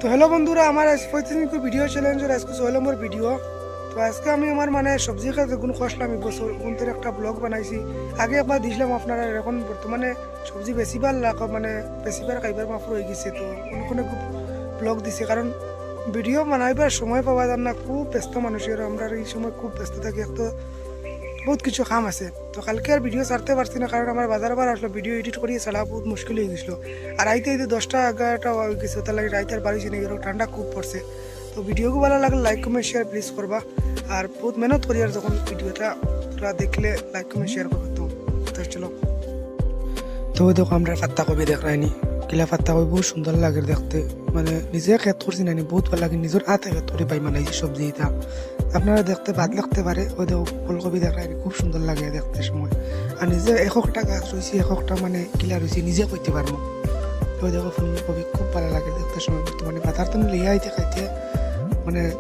তো হ্যালো বন্ধুরা, আমার আজ 35 ভিডিও চ্যালেঞ্জের আজকে 6 নম্বর ভিডিও। তো আজকে আমি আমার সবজি খাতে গুণ খসলাম এই বছর গুণের একটা ব্লগ বানাইছি। আগে একবার দিয়েছিলাম আপনারা, এখন বর্তমানে সবজি বেশিবার বেশিবার খাইবার মাফর হয়ে গেছে। তো কোনো ব্লগ দিছে, কারণ ভিডিও বানাইবার সময় পাওয়া যান না, খুব ব্যস্ত মানুষের। আমরা এই সময় খুব ব্যস্ত থাকি, তো বহুত কিছু কাম আছে। তো কালকে আর ভিডিও ছাড়তে পারছি না, কারণ আমার বাজার বার আসলো, ভিডিও এডিট করিয়ে ছাড়া বহুত মুশকিল হয়ে গেছিলো। আর আইতে 10টা 11টা হয়ে গেছে, তাহলে রাইতে আর বাড়ি চিনে গেল, ঠান্ডা খুব পড়ছে। তো ভিডিওকে ভালো লাগলে লাইক কমেন্ট শেয়ার প্লিজ করবা। আর বহুত মেহনত করি, আর যখন ভিডিওটা তোরা দেখলে লাইক কমেন্ট শেয়ার করবো। তো চলো, তো দেখো আমরা পাত্তা কবি দেখ রাইনি, কিলা পাত্তা কবি বহুত সুন্দর লাগে দেখতে, নিজে খেত করছি নানি, বহুত ভালো লাগে। নিজের হাতে খেত করে পাই এই সবজি এটা আপনারা দেখতে বাদ লাগতে পারে। ওই দেখো ফুলকপি দেখ রাইনি, খুব সুন্দর লাগে দেখতে সময়। আর নিজে একটা গাছ রয়েছে, একটা কিলা রয়েছে, নিজে করতে পারবো। ওই দেখো ফুলকপি খুব ভালো লাগে দেখতে সময়। বর্তমানে বাজার তো লিয়ে আইতে খাইতে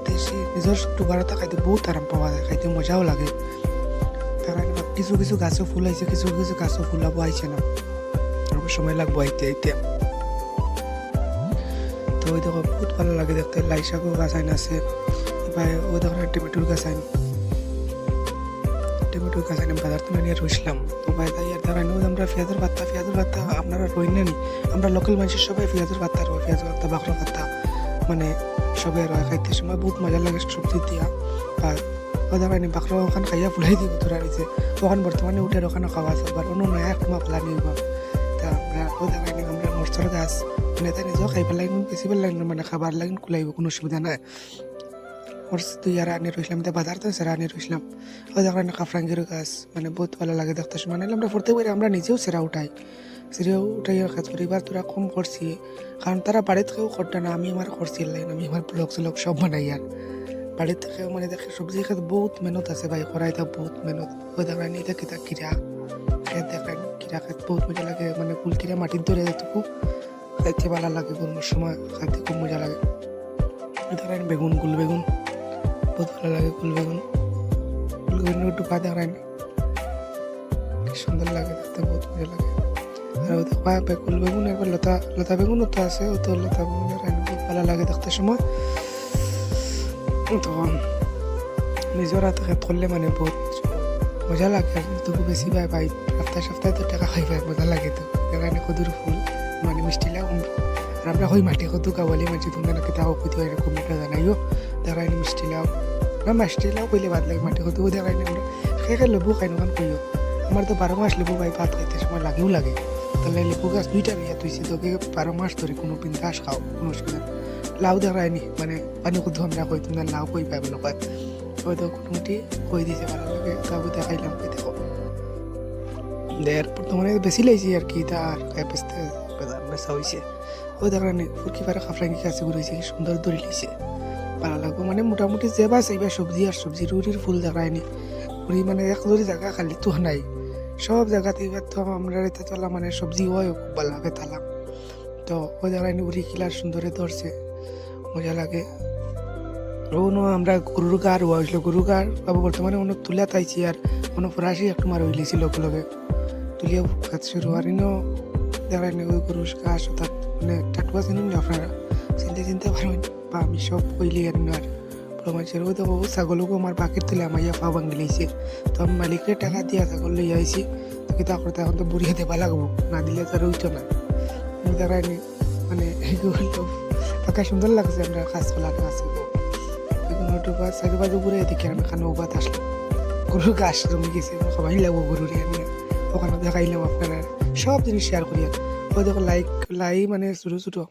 দেশি নিজের টুবারতে খাইতে বহুত আরাম পাওয়া যায়, খাইতে মজাও লাগে। তার কিছু কিছু গাছও ফুল আইছে, কিছু কিছু গাছও ফুলাবো আইছে না, সময় লাগবো আইতে আইতে। তো ওই দেখো বহুত ভালো লাগে দেখতে। লাই শাকও গাছ আইন আছে, এবার ওই দেখো টমেটোর গাছ আইন, টমেটোর গাছ আইন বাজার তো নিয়ে রইছিলাম। তো ভাই তাই আর ধরেন আমরা পেঁয়াজের পাত্তা আপনারা রই না নি, আমরা লোকাল মানুষের সবাই পেঁয়াজের পাত্তা রই, পেঁয়াজের পাত্তা বাকরা পাত্তা সবাই রয় খাইতে সময় বহুত মজা লাগে সবজি দিয়া। আর ওই ধরেন বাকরা ওখান খাইয়া ফুলাই দিব ধরা রয়েছে, ওখান বর্তমানে উঠে ওখানে খাওয়া আছে, আবার অন্য নয়া একটুমা ফেলা নিব। তা আমরা ওই ধরেন আমরা মরচর গাছ তাই নিজেও খাইবার লাগেন, বেশি ভাল লাগেন, খাবার লাগেন কুলাইব, কোনো অসুবিধা নাই। তুই আর আনিয়ে রইছিলাম, বাজার তো সেরা আনিয়ে রইছিলাম। ওই দেখেন কাফরাঙ্গির গাছ, বহুত ভালো লাগে দেখতে সময়। আমরা পড়তে পারি, আমরা নিজেও সেরা উঠাই কাজ করি। এবার তোরা কম করছি, কারণ তারা বাড়ির থেকেও করতে না, আমি আমার করছি লাইন, আমি আমার ব্লগ স্লগ সব বানাই। আর বাড়ির থেকেও দেখে সবজি খেতে বহুত মেহনত আছে ভাই, করাই তা বহুত মেহনত। ওই দেখেন এটা কিতা কিরা খেত, দেখেন কিরা খেত বহুত মজা লাগে, কুল কিরা মাটির ধরে যেটুকু খাইতে ভালো লাগে, কোনো সময় খাইতে খুব মজা লাগে। দেখেন বেগুন, গুল বেগুন বহুত ভালো লাগে, গুল বেগুন টুকা দেখেন কি সুন্দর লাগে দেখতে, বহুত মজা লাগে। আর ওই দেখো গুল বেগুন, একবার লতা বেগুনও তো আছে, ও তো লতা বেগুনের বহুত ভালো লাগে দেখতে সময়। তো নিজের হাতে খেত করলে বহুত মজা লাগে। আর তোকে বেশি পাই সপ্তাহে তো টাকা খাই পাই, মজা লাগে। তো এখানে কদুর ফুল মিষ্টি লাগ, আর আমরা ওই মাটি কদু কাওয়ালি মানছি, তোমরা নাকি তাও কইতে হয় এরকম একটা জানাইও। দেখায়নি মিষ্টি লাউ মিষ্টি লাউ কইলে বাদ লাগে, মাটি কদু দেখায়নি। আমরা খেয়ে লেবু খাই নখান কইও, আমার তো 12 মাস লেবু ভাই ভাত খাইতে সময় লাগেও লাগে। তাহলে লেবু গাছ 2টা বিয়া তুইছি, তোকে 12 মাস ধরে কোনো বিন্দাস খাও, কোনো অসুবিধা। লাউ দেখায়নি পানি কদু আমরা কই, তোমরা লাউ কই পাবে না, হয়তো কোনোটি কই দিছে ভালো লাগে, কাউকে দেখাইলাম কই দেখো। বর্তমানে বেশি লাইছি আর কি, তার বেচতে বেচা হয়েছে। ওই দেখেন ফুরকি পারে খাফরাঙ্গি গাছে ঘুরেছে, কি সুন্দর দড়ি লিছে, ভালো লাগবো। মোটামুটি যে বাস এইবার সবজি আর সবজি রুটির ফুল দেখায়নি পুরি, এক জোরি জায়গা খালি তো নাই, সব জায়গাতে এবার তো আমরা রেতে তোলা সবজি হয় খুব ভালো লাগে তালাম। তো ওই দেখায়নি উড়ি কিলার সুন্দরে ধরছে, মজা লাগে। আমরা গরুর গার হয়েছিল, গরুর গার বাবু বর্তমানে অনেক তুলে তাইছি, আর কোনো ফরাসি একটু মার হইলেছি লগে তুলিয়া গাছ শুরু। আর দেখায়নি ওই গরুর গাছ অর্থাৎ টাটুয়া চিনুন আপনারা, চিনতে পারবেন বা আমি সব কইলি আর বড় মানুষের। ওই দেখো ছাগলকে আমার বাকির তুলে আমাইয়া পা ভাঙি লাইছে। তো আমি মালিকের টাকা দিয়া ছাগল লই আইছি, তো কি তা করতে এখন তো বুড়িয়ে দেবা লাগবো, না দিলে তো আর হইতো না। দেখায়নি এইগুলো তাকে সুন্দর লাগছে। আমরা কাজ কলার গাছ চারিবাজু ঘুরে দেখি আমি এখানে ওবাদ আসলাম, গরুর গাছ জমি গেছে, সবাই লাগবো গরুরে আমি ওখানে দেখাইলাম আপনারা, সব জিনিস শেয়ার করি। ওই দেখো লাই ছোটো ছোটো